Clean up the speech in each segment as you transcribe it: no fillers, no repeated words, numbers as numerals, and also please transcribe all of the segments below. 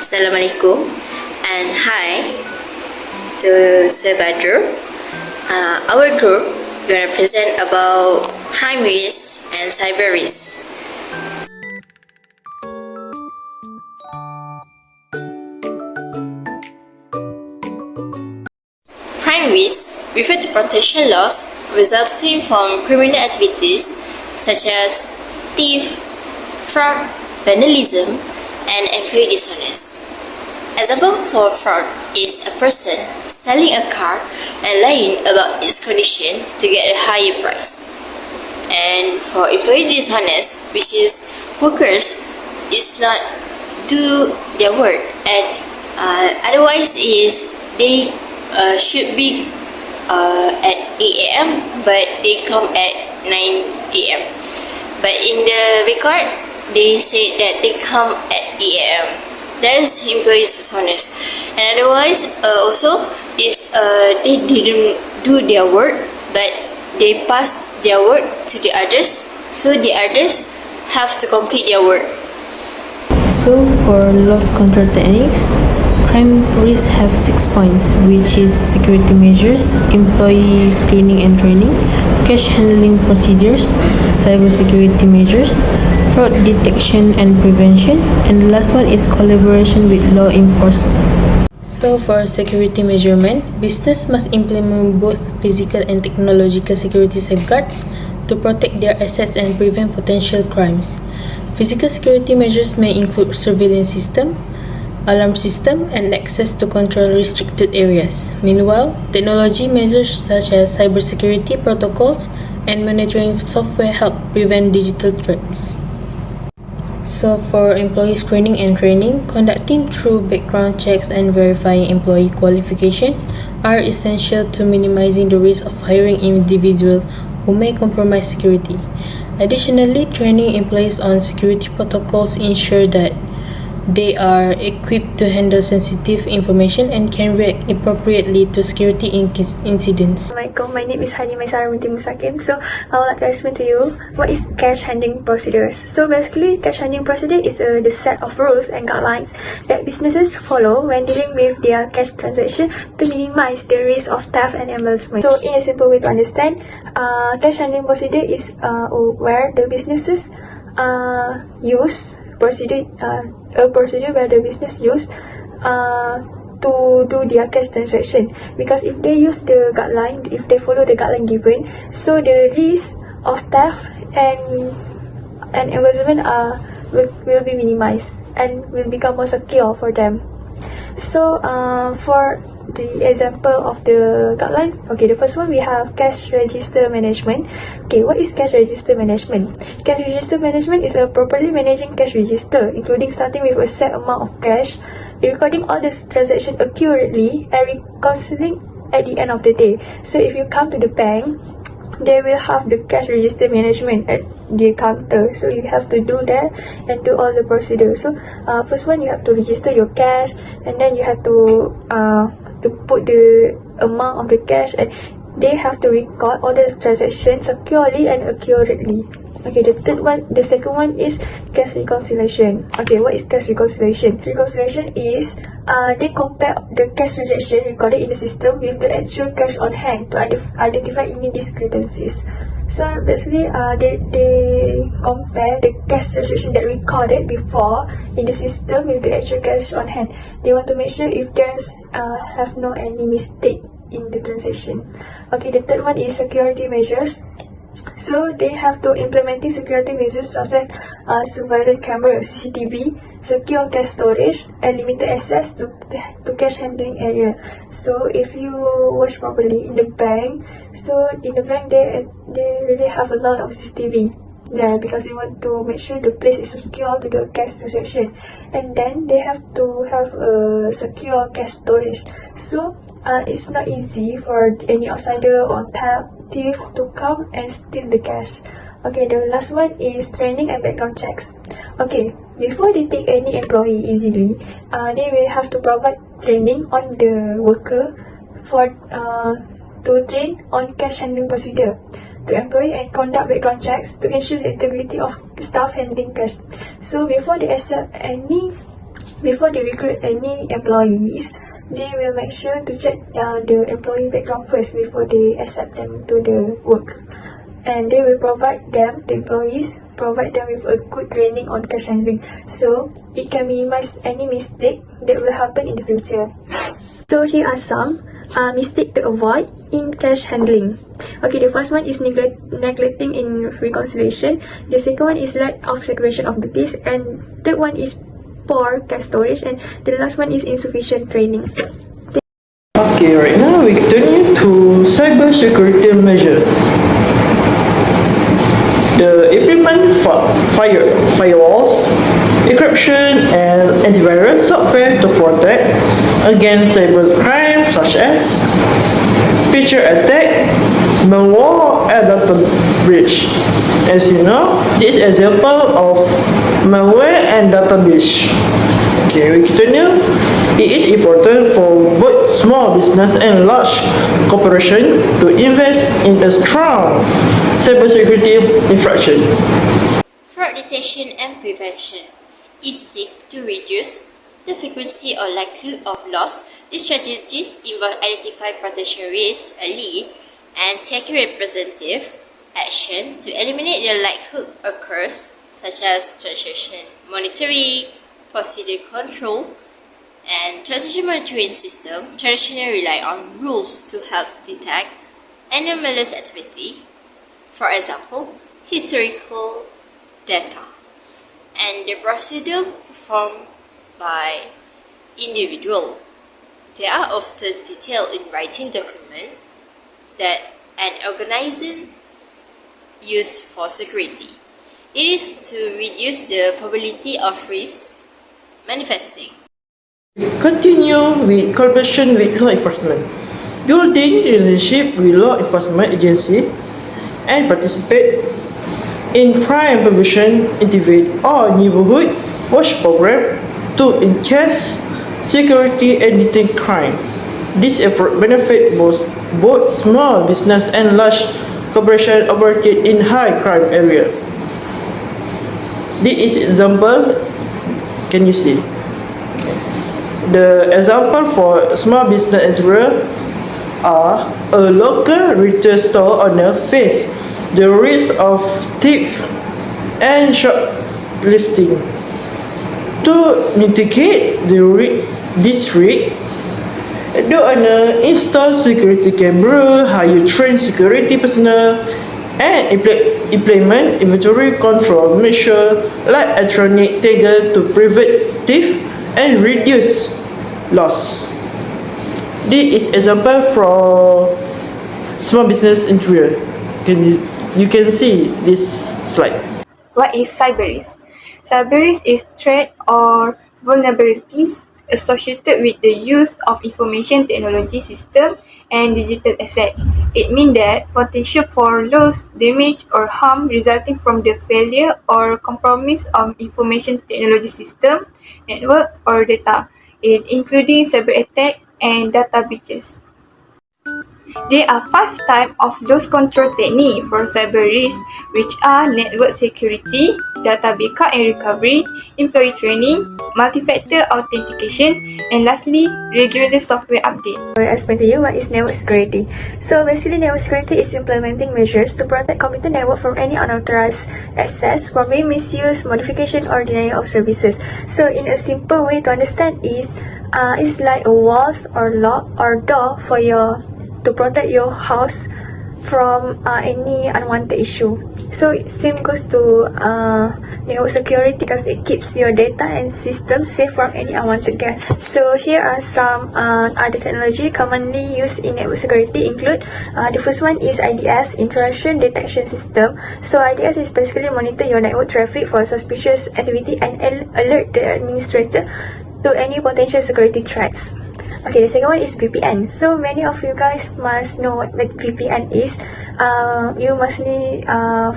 Assalamualaikum and hi to Sebadru. Our group gonna present about crime risk and cyber risk. Crime risk refer to potential loss resulting from criminal activities such as theft, fraud, vandalism, and employee dishonest. Example for fraud is a person selling a car and lying about its condition to get a higher price. And for employee dishonest, which is workers is not do their work and otherwise is they should be at 8 a.m. but they come at 9 a.m. But in the record, they say that they come at 8 a.m. That is employees dishonest. And otherwise, also is they didn't do their work, but they pass their work to the others, so the others have to complete their work. So for loss control techniques, crime risk have 6 points, which is security measures, employee screening and training, cash handling procedures, cyber security measures, fraud detection and prevention, and the last one is collaboration with law enforcement. So for security measurement, business must implement both physical and technological security safeguards to protect their assets and prevent potential crimes. Physical security measures may include surveillance system, alarm system, and access to control restricted areas. Meanwhile, technology measures such as cybersecurity protocols and monitoring software help prevent digital threats. So for employee screening and training, conducting through background checks and verifying employee qualifications are essential to minimizing the risk of hiring individuals who may compromise security. Additionally, training employees on security protocols ensure that they are equipped to handle sensitive information and can react appropriately to security incidents. Assalamualaikum, my name is HANI binti MUSTAQIM. So I would like to explain to you what is cash handling procedures. So basically, cash handling procedure is the set of rules and guidelines that businesses follow when dealing with their cash transaction to minimize the risk of theft and embezzlement. So in a simple way to understand, cash handling procedure is where the businesses use a procedure where the business use to do their cash transaction, because if they use the guideline, if they follow the guideline given, so the risk of theft and embezzlement will be minimized and will become more secure for them. So for the example of the guidelines, okay, the first one we have cash register management. Okay, what is cash register management? Cash register management is a properly managing cash register, including starting with a set amount of cash, recording all the transactions accurately, and reconciling at the end of the day. So if you come to the bank, they will have the cash register management at the counter, so you have to do that and do all the procedures. So first one, you have to register your cash, and then you have to put the amount of the cash, and they have to record all the transactions securely and accurately. Okay, the second one is cash reconciliation. Okay, what is cash reconciliation? Reconciliation is they compare the cash transaction recorded in the system with the actual cash on hand to identify any discrepancies. So basically, they compare the cash transaction that recorded before in the system with the actual cash on hand. They want to make sure if there's have no any mistake in the transaction. Okay, the third one is security measures. So they have to implementing security measures such as surveillance camera, CCTV, secure cash storage, and limited access to cash handling area. So if you watch properly in the bank, so in the bank they really have a lot of CCTV there, because they want to make sure the place is secure to the cash transaction, and then they have to have a secure cash storage. So it's not easy for any outsider or thief to come and steal the cash. Okay, the last one is training and background checks. Okay, before they take any employee easily, they will have to provide training on the worker for to train on cash handling procedure, to employ and conduct background checks to ensure the integrity of staff handling cash. So before they accept any before they recruit any employees, they will make sure to check the employee background first before they accept them to the work. And they will provide them, the employees, provide them with a good training on cash handling, so it can minimize any mistake that will happen in the future. So here are some mistakes to avoid in cash handling. Okay, the first one is neglecting in reconciliation. The second one is lack of separation of duties, and third one is poor cash storage, and the last one is insufficient training. Okay, right now we turn to cyber security measure. The implement firewalls, encryption, and antivirus software to protect against cyber crime such as phishing attack, malware, and data breach. As you know, this example of malware and data breach. Okay, we continue. It is important for both small business and large corporation to invest in a strong cybersecurity infrastructure. Fraud detection and prevention is seek to reduce the frequency or likelihood of loss. These strategies involve identifying protection risks early and taking representative action to eliminate the likelihood occurs, such as transaction monitoring, procedure control, and transaction monitoring system traditionally rely on rules to help detect anomalous activity, for example, historical data, and the procedure performed by individual. They are often detailed in writing document that an organization use for security. It is to reduce the probability of risk manifesting. Continue with collaboration with law enforcement. Building relationship with law enforcement agency and participate in crime prevention initiative or neighborhood watch program to enhance security and detect crime. This effort benefit both small business and large corporation operated in high crime area. This is example. Can you see? The example for small business entrepreneur are a local retail store owner face the risk of theft and shoplifting. To mitigate this risk, the owner install security camera, hire trained security personnel, and implement inventory control measures like electronic tagger to prevent theft and reduce loss. This is example from small business interior. You can see this slide. What is cyber risk? Cyber risk is threat or vulnerabilities associated with the use of information technology system and digital asset. It means that potential for loss, damage, or harm resulting from the failure or compromise of information technology system, network, or data, including cyber attack and data breaches. There are 5 types of loss control techniques for cyber risk, which are network security, data backup and recovery, employee training, multi-factor authentication, and lastly, regular software update. I will explain to you what is network security. So basically, network security is implementing measures to protect computer network from any unauthorized access, from being misuse, modification, or denial of services. So in a simple way to understand is, it's like a walls or lock or door for to protect your house from any unwanted issue. So same goes to network security because it keeps your data and systems safe from any unwanted guests. So here are some other technology commonly used in network security include the first one is IDS, Intrusion Detection System. So IDS is basically monitor your network traffic for suspicious activity and alert the administrator to any potential security threats. Okay, the second one is VPN. So many of you guys must know what the VPN is. You mostly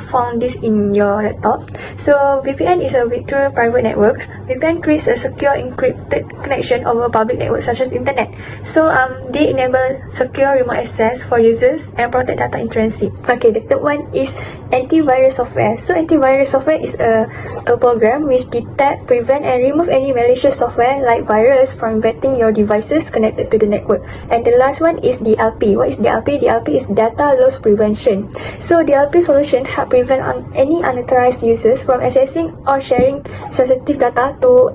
found this in your laptop. So VPN is a virtual private network. VPN creates a secure encrypted connection over public networks such as internet. So they enable secure remote access for users and protect data in transit. Okay, the third one is antivirus software. So antivirus software is a program which detect, prevent and remove any malicious software like virus from infecting your devices connected to the network. And the last one is DLP. What is DLP? DLP is data loss prevention. So DLP solution help prevent any unauthorized users from accessing or sharing sensitive data to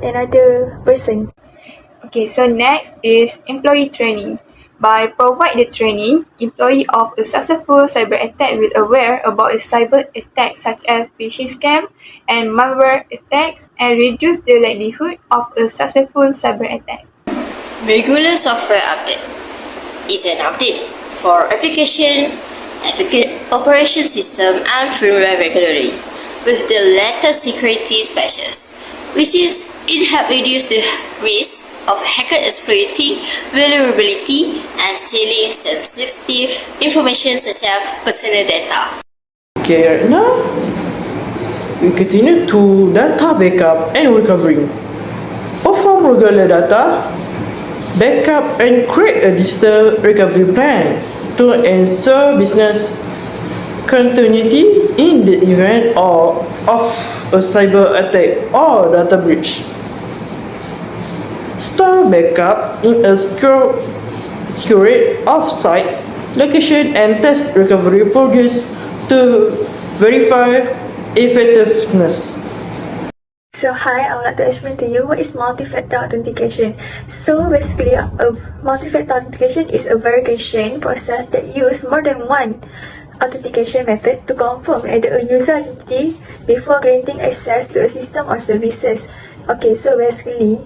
another person. Okay, so next is employee training. By provide the training, employee of a successful cyber attack will aware about the cyber attacks such as phishing scam and malware attacks and reduce the likelihood of a successful cyber attack. Regular software update is an update for application, operation system and firmware regularly with the latest security patches, which is it helps reduce the risk of hacker exploiting vulnerability and stealing sensitive information such as personal data. Okay, right now we continue to data backup and recovery. Perform regular data backup and create a digital recovery plan to ensure business continuity in the event of a cyber attack or data breach. Store backup in a secure off-site location and test recovery progress to verify effectiveness. So hi, I would like to explain to you what is multi-factor authentication. So basically, a multi-factor authentication is a verification process that uses more than one authentication method to confirm either a user identity before granting access to a system or services. Okay, so basically,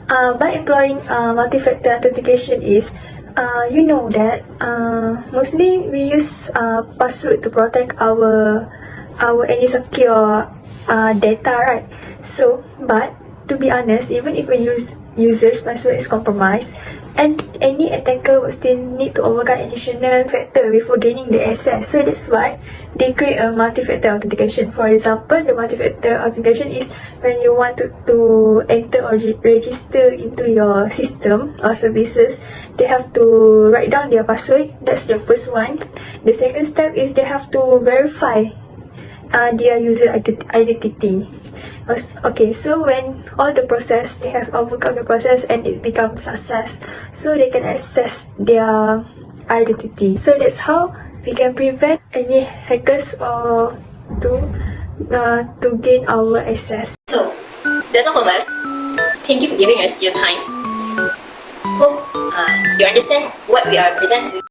by employing multi-factor authentication is, you know that mostly we use password to protect our any secure data, right? So, but to be honest, even if a user's password is compromised, and any attacker would still need to overcome additional factor before gaining the access. So that's why they create a multi-factor authentication. For example, the multi-factor authentication is when you want to enter or register into your system or services, they have to write down their password. That's the first one. The second step is they have to verify their user identity. Okay, so when all the process, they have overcome the process and it becomes success, so they can access their identity. So that's how we can prevent any hackers or to gain our access. So, that's all from us. Thank you for giving us your time. Hope you understand what we are presenting.